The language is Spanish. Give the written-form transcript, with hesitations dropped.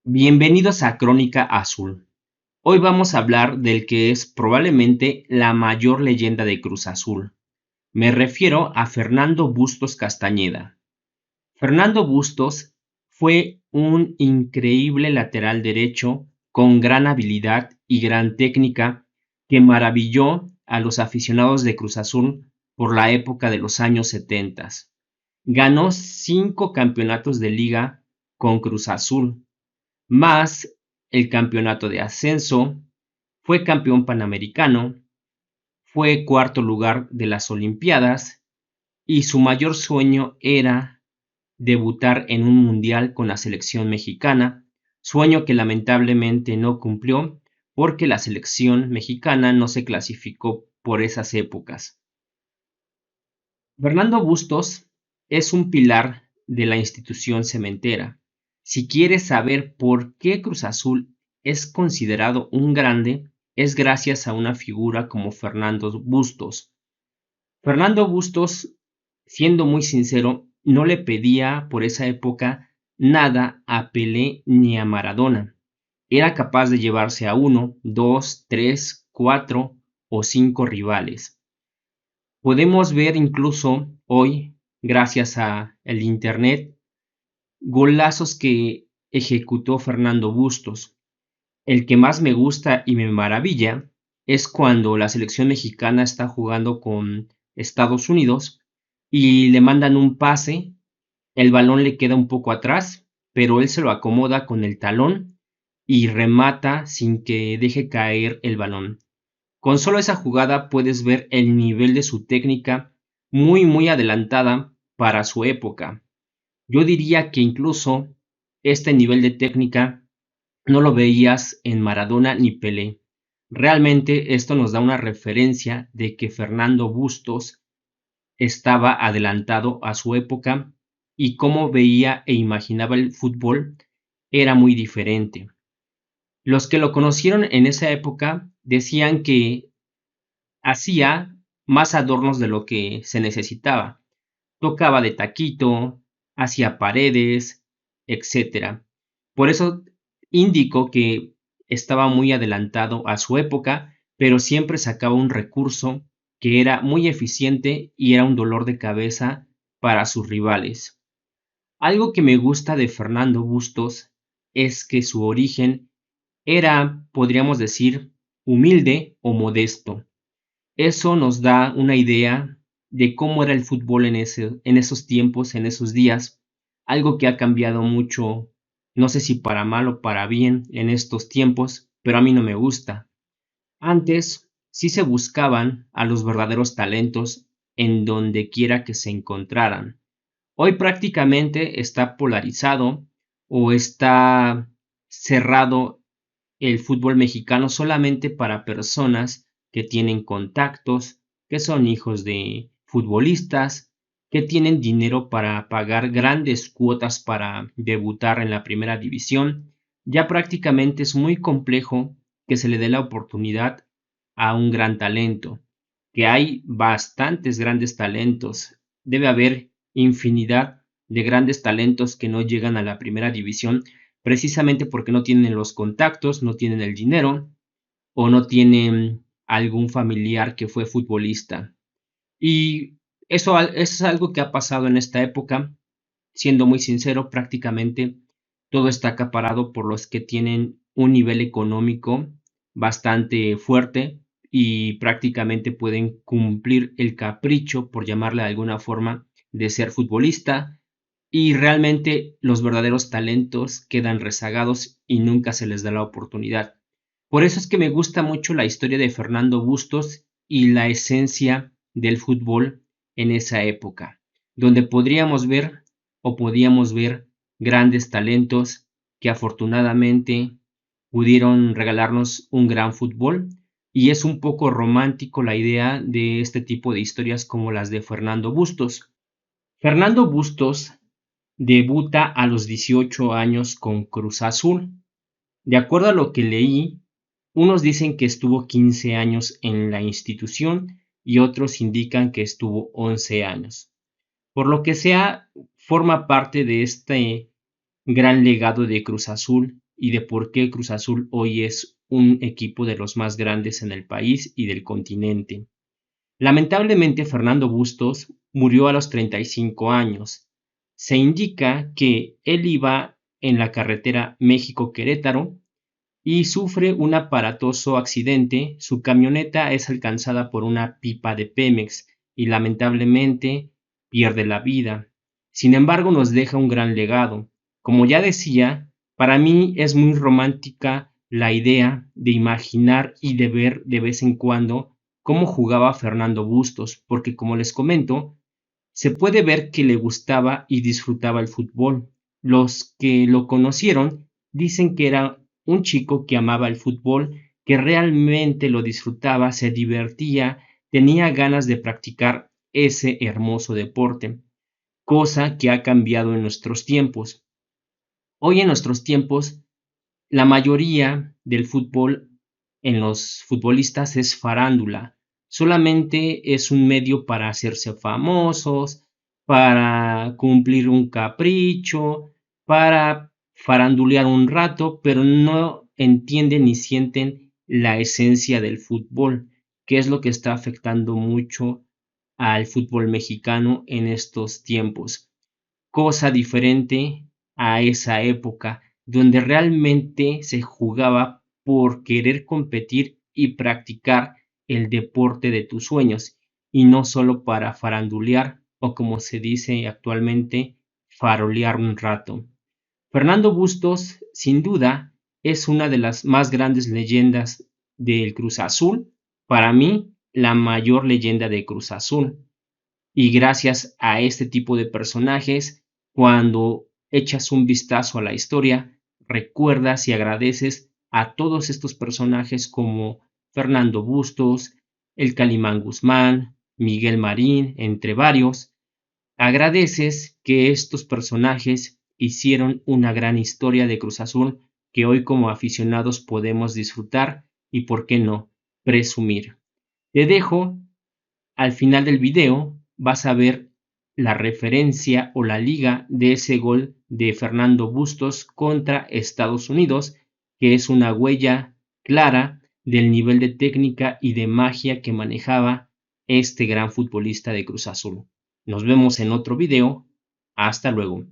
Bienvenidos a Crónica Azul. Hoy vamos a hablar del que es probablemente la mayor leyenda de Cruz Azul. Me refiero a Fernando Bustos Castañeda. Fernando Bustos fue un increíble lateral derecho con gran habilidad y gran técnica que maravilló a los aficionados de Cruz Azul por la época de los años 70. Ganó 5 campeonatos de liga con Cruz Azul más el campeonato de ascenso, fue campeón panamericano, fue cuarto lugar de las Olimpiadas y su mayor sueño era debutar en un mundial con la selección mexicana, sueño que lamentablemente no cumplió porque la selección mexicana no se clasificó por esas épocas. Fernando Bustos es un pilar de la institución cementera. Si quieres saber por qué Cruz Azul es considerado un grande, es gracias a una figura como Fernando Bustos. Fernando Bustos, siendo muy sincero, no le pedía por esa época nada a Pelé ni a Maradona. Era capaz de llevarse a 1, 2, 3, 4 o 5 rivales. Podemos ver incluso hoy, gracias a el internet, golazos que ejecutó Fernando Bustos. El que más me gusta y me maravilla es cuando la selección mexicana está jugando con Estados Unidos y le mandan un pase, el balón le queda un poco atrás, pero él se lo acomoda con el talón y remata sin que deje caer el balón. Con solo esa jugada puedes ver el nivel de su técnica muy adelantada para su época. Yo diría que incluso este nivel de técnica no lo veías en Maradona ni Pelé. Realmente esto nos da una referencia de que Fernando Bustos estaba adelantado a su época y cómo veía e imaginaba el fútbol era muy diferente. Los que lo conocieron en esa época decían que hacía más adornos de lo que se necesitaba. Tocaba de taquito, hacía paredes, etcétera. Por eso indicó que estaba muy adelantado a su época, pero siempre sacaba un recurso que era muy eficiente y era un dolor de cabeza para sus rivales. Algo que me gusta de Fernando Bustos es que su origen era, podríamos decir, humilde o modesto. Eso nos da una idea de cómo era el fútbol en esos tiempos, en esos días, algo que ha cambiado mucho, no sé si para mal o para bien en estos tiempos, pero a mí no me gusta. Antes sí se buscaban a los verdaderos talentos en donde quiera que se encontraran. Hoy prácticamente está polarizado o está cerrado el fútbol mexicano solamente para personas que tienen contactos, que son hijos de futbolistas, que tienen dinero para pagar grandes cuotas para debutar en la primera división. Ya prácticamente es muy complejo que se le dé la oportunidad a un gran talento, que hay bastantes grandes talentos. Debe haber infinidad de grandes talentos que no llegan a la primera división precisamente porque no tienen los contactos, no tienen el dinero o no tienen algún familiar que fue futbolista. Y eso es algo que ha pasado en esta época. Siendo muy sincero, prácticamente todo está acaparado por los que tienen un nivel económico bastante fuerte y prácticamente pueden cumplir el capricho, por llamarle de alguna forma, de ser futbolista y realmente los verdaderos talentos quedan rezagados y nunca se les da la oportunidad. Por eso es que me gusta mucho la historia de Fernando Bustos y la esencia del fútbol en esa época, donde podíamos ver grandes talentos que afortunadamente pudieron regalarnos un gran fútbol y es un poco romántico la idea de este tipo de historias como las de Fernando Bustos. Fernando Bustos debuta a los 18 años con Cruz Azul. De acuerdo a lo que leí, unos dicen que estuvo 15 años en la institución y otros indican que estuvo 11 años. Por lo que sea, forma parte de este gran legado de Cruz Azul y de por qué Cruz Azul hoy es un equipo de los más grandes en el país y del continente. Lamentablemente, Fernando Bustos murió a los 35 años. Se indica que él iba en la carretera México-Querétaro y sufre un aparatoso accidente. Su camioneta es alcanzada por una pipa de Pemex y lamentablemente pierde la vida. Sin embargo, nos deja un gran legado. Como ya decía, para mí es muy romántica la idea de imaginar y de ver de vez en cuando cómo jugaba Fernando Bustos, porque como les comento, se puede ver que le gustaba y disfrutaba el fútbol. Los que lo conocieron dicen que era un chico que amaba el fútbol, que realmente lo disfrutaba, se divertía, tenía ganas de practicar ese hermoso deporte, cosa que ha cambiado en nuestros tiempos. Hoy en nuestros tiempos, la mayoría del fútbol en los futbolistas es farándula. Solamente es un medio para hacerse famosos, para cumplir un capricho, para farandulear un rato, pero no entienden ni sienten la esencia del fútbol, que es lo que está afectando mucho al fútbol mexicano en estos tiempos. Cosa diferente a esa época donde realmente se jugaba por querer competir y practicar el deporte de tus sueños y no solo para farandulear o como se dice actualmente, farolear un rato. Fernando Bustos, sin duda, es una de las más grandes leyendas del Cruz Azul, para mí, la mayor leyenda de Cruz Azul. Y gracias a este tipo de personajes, cuando echas un vistazo a la historia, recuerdas y agradeces a todos estos personajes como Fernando Bustos, el Calimán Guzmán, Miguel Marín, entre varios. Agradeces que estos personajes hicieron una gran historia de Cruz Azul que hoy como aficionados podemos disfrutar y, por qué no, presumir. Te dejo al final del video vas a ver la referencia o la liga de ese gol de Fernando Bustos contra Estados Unidos, que es una huella clara del nivel de técnica y de magia que manejaba este gran futbolista de Cruz Azul. Nos vemos en otro video. Hasta luego.